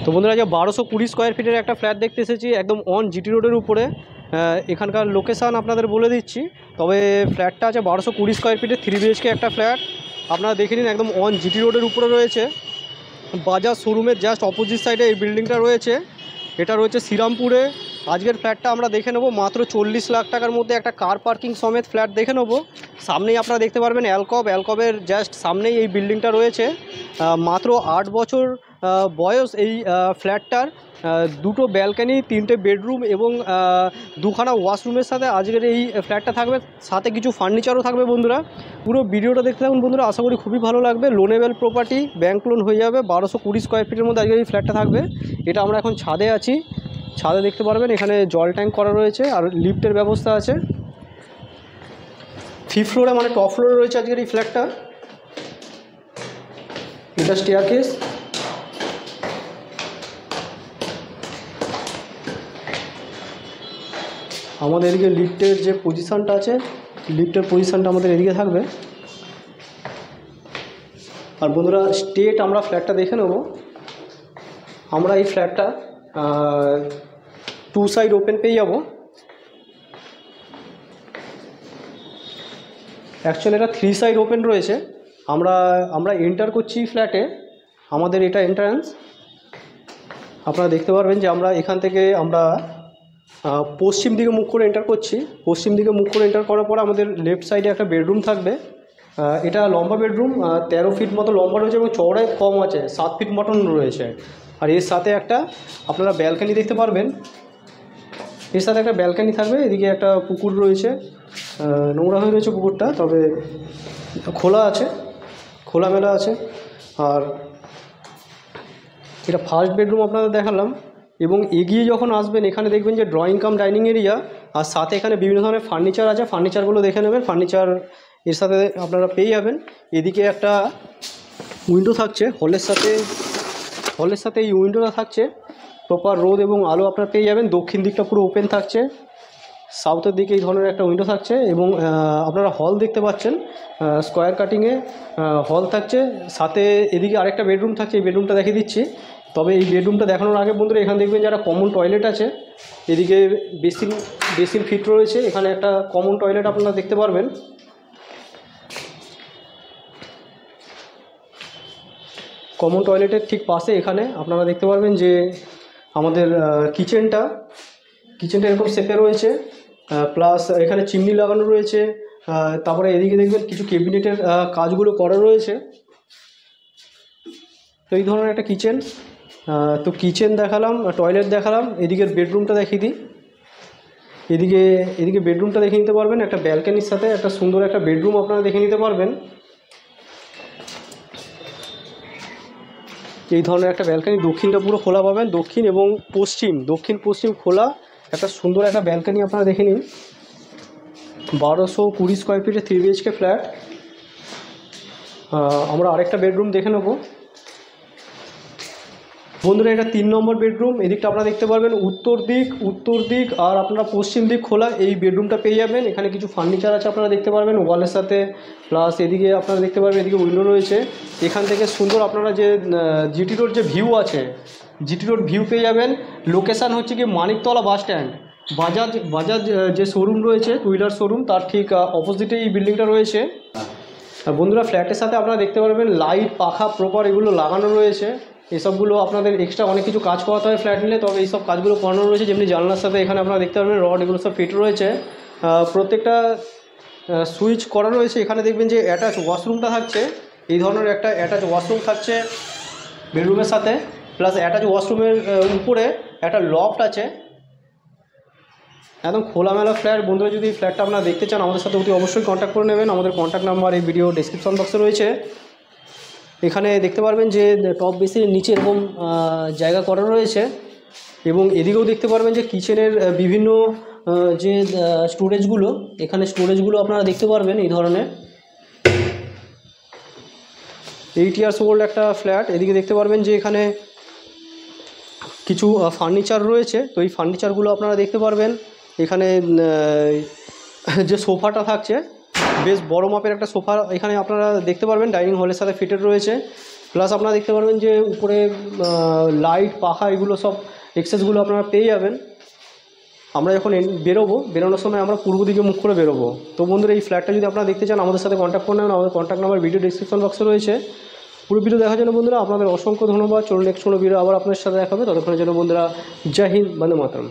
তো বন্ধুরা, যে 1220 স্কোয়ার ফিটের একটা ফ্ল্যাট দেখতে এসেছি একদম অন জিটি রোডের উপরে। এখানকার লোকেশান আপনাদের বলে দিচ্ছি। তবে ফ্ল্যাটটা আছে 1220 স্কোয়ার ফিটের 3 BHK একটা ফ্ল্যাট। আপনারা দেখে নিন, একদম অন জিটি রোডের উপরে রয়েছে। বাজাজ শোরুমের জাস্ট অপোজিট সাইডে এই বিল্ডিংটা রয়েছে। এটা রয়েছে শ্রীরামপুরে। আজকের ফ্ল্যাটটা আমরা দেখে নেব মাত্র 40 লাখ টাকার মধ্যে। একটা কার পার্কিং সমেত ফ্ল্যাট দেখে নেব। সামনেই আপনারা দেখতে পারবেন অ্যালকবের জাস্ট সামনেই এই বিল্ডিংটা রয়েছে। মাত্র 8 বছর বয়স এই ফ্ল্যাটটার। দুটো ব্যালকানি, 3টে বেডরুম এবং দুখানা ওয়াশরুমের সাথে আজকের এই ফ্ল্যাটটা থাকবে। সাথে কিছু ফার্নিচারও থাকবে। বন্ধুরা, পুরো ভিডিওটা দেখতে থাকুন বন্ধুরা, আশা করি খুবই ভালো লাগবে। লোনেবল প্রপার্টি, ব্যাংক লোন হয়ে যাবে। 1220 স্কোয়ার ফিটের মধ্যে আজকের এই ফ্ল্যাটটা থাকবে। এটা আমরা এখন ছাদে আছি। ছাদে দেখতে পারবেন এখানে জল ট্যাঙ্ক করা রয়েছে আর লিফটের ব্যবস্থা আছে। 5th ফ্লোরে মানে টপ ফ্লোরে রয়েছে আজকের এই ফ্ল্যাটটা। এটা স্টেয়ারকেস। আমাদের এদিকে লিফটের যে পজিশানটা আছে, লিফটের পজিশানটা আমাদের এদিকে থাকবে। আর বন্ধুরা, স্ট্রেট আমরা ফ্ল্যাটটা দেখে নেব। আমরা এই ফ্ল্যাটটা 2 সাইড ওপেন পেয়ে যাব। অ্যাকচুয়ালি এটা 3 সাইড ওপেন রয়েছে। আমরা এন্টার করছি ফ্ল্যাটে। আমাদের এটা এন্ট্রান্স। আপনারা দেখতে পারবেন যে আমরা এখান থেকে পশ্চিম দিকে মুখ করে এন্টার করছি। পশ্চিম দিকে মুখ করে এন্টার করার পর আমাদের লেফট সাইডে একটা বেডরুম থাকবে। এটা লম্বা বেডরুম, 13 ফিট মতো লম্বা রয়েছে এবং চওড়ায় কম আছে, 7 ফিট মতন রয়েছে। আর এর সাথে একটা আপনারা ব্যালকানি দেখতে পারবেন। এর সাথে একটা ব্যালকানি থাকবে। এদিকে একটা পুকুর রয়েছে, নোংরা হয়ে রয়েছে পুকুরটা, তবে খোলা আছে, খোলামেলা আছে। আর এটা ফার্স্ট বেডরুম আপনাদের দেখালাম। এবং এগিয়ে যখন আসবেন এখানে দেখবেন যে ড্রয়িং কাম ডাইনিং এরিয়া, আর সাথে এখানে বিভিন্ন ধরনের ফার্নিচার আছে। ফার্নিচারগুলো দেখে নেবেন, ফার্নিচার এর সাথে আপনারা পেয়ে যাবেন। এদিকে একটা উইন্ডো থাকছে হলের সাথে এই উইন্ডোটা থাকছে। প্রপার রোদ এবং আলো আপনারা পেয়ে যাবেন। দক্ষিণ দিকটা পুরো ওপেন থাকছে। সাউথের দিকে এই ধরনের একটা উইন্ডো থাকছে এবং আপনারা হল দেখতে পাচ্ছেন, স্কোয়ার কাটিংয়ে হল থাকছে। সাথে এদিকে আরেকটা বেডরুম থাকছে, এই বেডরুমটা দেখিয়ে দিচ্ছি। তবে এই বেডরুমটা দেখানোর আগে বন্ধুরা, এখানে দেখবেন যে একটা কমন টয়লেট আছে। এদিকে বেসিন ফিট রয়েছে। এখানে একটা কমন টয়লেট আপনারা দেখতে পারবেন। কমন টয়লেটের ঠিক পাশে এখানে আপনারা দেখতে পারবেন যে আমাদের কিচেনটা এরকম শেপে রয়েছে। প্লাস এখানে চিমনি লাগানো রয়েছে। তারপরে এদিকে দেখবেন কিছু ক্যাবিনেটের কাজগুলো করা রয়েছে। তো এই ধরনের একটা কিচেন। তো কিচেন দেখালাম, টয়লেট দেখালাম। এদিকের বেডরুমটা দেখিয়ে দিই। এদিকে বেডরুমটা দেখে নিতে পারবেন। একটা ব্যালকানির সাথে একটা সুন্দর একটা বেডরুম আপনারা দেখে নিতে পারবেন। এই ধরনের একটা ব্যালকানি, দক্ষিণটা পুরো খোলা পাবেন। দক্ষিণ পশ্চিম খোলা একটা সুন্দর একটা ব্যালকানি আপনারা দেখে নিন। 1220 স্কোয়ার ফিটের 3 BHK ফ্ল্যাট। আমরা আরেকটা বেডরুম দেখে নেব। বন্ধুরা, এটা 3 নম্বর বেডরুম। এদিকটা আপনারা দেখতে পারবেন উত্তর দিক আর আপনারা পশ্চিম দিক খোলা এই বেডরুমটা পেয়ে যাবেন। এখানে কিছু ফার্নিচার আছে আপনারা দেখতে পারবেন ওয়ালের সাথে। প্লাস এদিকে আপনারা দেখতে পারবেন এদিকে উইন্ডো রয়েছে। এখান থেকে সুন্দর আপনারা যে জিটি রোড যে ভিউ আছে, জিটি রোড ভিউ পেয়ে যাবেন। লোকেশান হচ্ছে কি মানিকতলা বাস স্ট্যান্ড। বাজাজ যে শোরুম রয়েছে, টু হুইলার শোরুম, তার ঠিক অপোজিটে এই বিল্ডিংটা রয়েছে। বন্ধুরা, ফ্ল্যাটের সাথে আপনারা দেখতে পারবেন লাইট, পাখা প্রপার এগুলো লাগানো রয়েছে। এসবগুলো আপনাদের এক্সট্রা অনেক কিছু কাজ করাতে হয় ফ্ল্যাট নিলে, তবে এইসব কাজগুলো করানো রয়েছে। যেমনি জানলার সাথে এখানে আপনারা দেখতে পারবেন রড, এগুলো সব ফিট রয়েছে। প্রত্যেকটা সুইচ করা রয়েছে। এখানে দেখবেন যে অ্যাটাচ ওয়াশরুমটা থাকছে। এই ধরনের একটা অ্যাটাচ ওয়াশরুম থাকছে বেডরুমের সাথে। প্লাস অ্যাটাচ ওয়াশরুমের উপরে একটা লফট আছে। একদম খোলামেলা ফ্ল্যাট। বন্ধুরা, যদি ফ্ল্যাটটা আপনারা দেখতে চান আমাদের সাথে অতি অবশ্যই কন্ট্যাক্ট করে নেবেন। আমাদের কন্ট্যাক্ট নাম্বার এই ভিডিও ডেসক্রিপশন বক্সে রয়েছে। এখানে দেখতে পারবেন যে টপ বেসির নিচে এরকম জায়গা করা রয়েছে। এবং এদিকেও দেখতে পারবেন যে কিচেনের বিভিন্ন যে স্টোরেজগুলো, এখানে স্টোরেজগুলো আপনারা দেখতে পারবেন এই ধরনের। 8 ইয়ার্স ওল্ড একটা ফ্ল্যাট। এদিকে দেখতে পারবেন যে এখানে কিছু ফার্নিচার রয়েছে। তো এই ফার্নিচারগুলো আপনারা দেখতে পারবেন। এখানে যে সোফাটা থাকছে, বেশ বড় মাপের একটা সোফা এখানে আপনারা দেখতে পারবেন। ডাইনিং হলের সাথে ফিটেড রয়েছে। প্লাস আপনারা দেখতে পারবেন যে উপরে লাইট পাখা এগুলো সব এক্সেসগুলো আপনারা পেয়ে যাবেন। আমরা যখন বেরোনোর সময় আমরা পূর্ব দিকে মুখ করে বেরোবো। তো বন্ধুরা এই ফ্ল্যাটটা যদি আপনারা দেখতে চান আমাদের সাথে কন্ট্যাক্ট করে নেবেন, আমাদের কন্ট্যাক্ট নাম্বার ভিডিও ডিসক্রিপশন বক্সে রয়েছে। পুরো ভিডিও দেখার জন্য বন্ধুরা আপনাদের অসংখ্য ধন্যবাদ। চলুন নেক্সট কোনো ভিডিও আবার আপনাদের সাথে দেখা হবে, ততক্ষণের জন্য বন্ধুরা জয় হিন্দ, বন্দে মাতরম।